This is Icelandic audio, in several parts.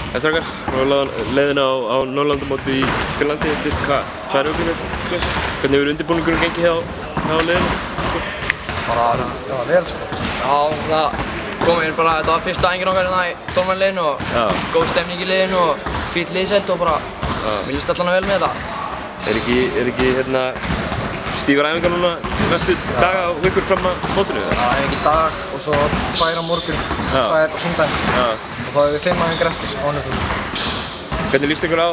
Hei strákar, leiðin á Norðurlandamótið í Finnlandi eftir hvað, 2 vikur eitthvað? Hvernig hefur undirbúningurinn gengið hjá leiðinu? Bara vel sko. Já, það kom inn bara, þetta var fyrsta æfingin okkar hérna í Dómverliðinu og góð stemning í liðinu og fínt liðsheild og bara mér líst allan vel með þetta. Er ekki stígur æfingar núna næstu daga og vikur fram að mótinu? Já, æfing í dag og svo 2 á morgun, 2 á sundaginn og þá hefur við 5 æfingar eftir á nefnum. Hvernig líst ykkur á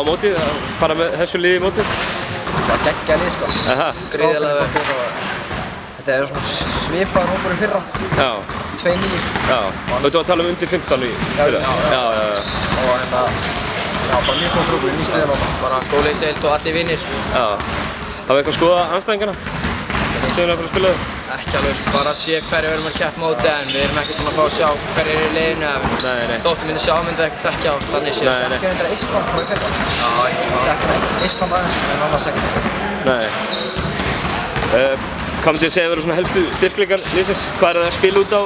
mótið, að fara með þessu liði í mótið? Það var geggjað lið sko. Gríðarlega vel. Þetta er svona svipaður hópur í fyrra. Já. 2 nýjir. Já. Og þú var að tala um undir 15 í fyrra? Já. Og þetta, bara mjög flott hópur í nýstuðin og bara góð liðsheild og allir vinnir sko. Já. Hafið eitthvað skoðað andstæðingarna? Þegar að fara að spila þau? Ekki alveg, bara að sé hverju við erum að keppa móti en við erum ekkert búin að fá að sjá hverju eru í liðinu eða þóttum myndi sjá myndum við ekkert þekkja á þannig séð. Þetta er reyndar Ísland frá í fyrra. Já, þetta er Ísland aðeins en annars ekkert. Nei. Hvað myndi ég segja að vera svona helstu styrkleikar liðsins? Hvað er það að spila út á?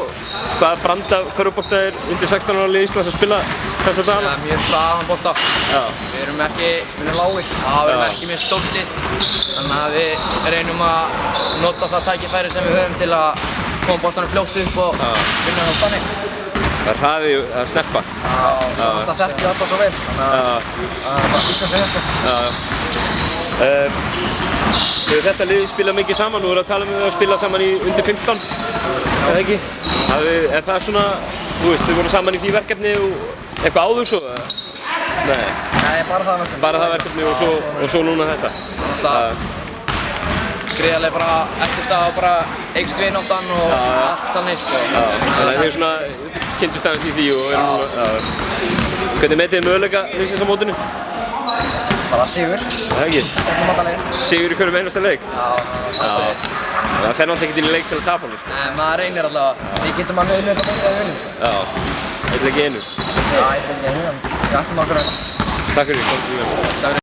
Hvaða brand af körfubolta er undir 16 ára lið Íslands að spila þessa dagana? Mjög hraðan bolta. Já. Við erum ekki mjög stórt lið. Þannig að við reynum að nota það tækifæri sem við höfum til að koma boltanum fljótt upp og vinna það þannig. Það er hraði að sneppa. Já, svo alltaf þekkjum við alltaf svo vel. Þannig að bara íslenska hjálpa. Hefur þetta lið spilað mikið saman? Nú erum við að tala um að spila saman í undir 15, eða ekki? Er það svona, þú veist, þið voru saman í því verkefni og eitthvað áður svo? Nei. Nei, bara það verkefni. Bara það verkefni og svo núna þetta? Náttúrulega gríðarlega bara eftir það og bara eykst vináttan og allt þannig sko. Þannig að þið eru svona kynntust aðeins í því og erum núna, hvernig metið þið möguleika liðsins á mótinu? Bara sigur. Það ekki? Sigur í hverjum einasta leik? Já. Það fer náttúrulega ekkert inn í leik til að tapa hann, sko. Nei, maður reynir allavega. Við getum að vinna þetta mótið að við viljum, sko. Já. Eitt leik í einu. Já, eitt leik í einu, en við ætlum okkur að vinna. Takk fyrir.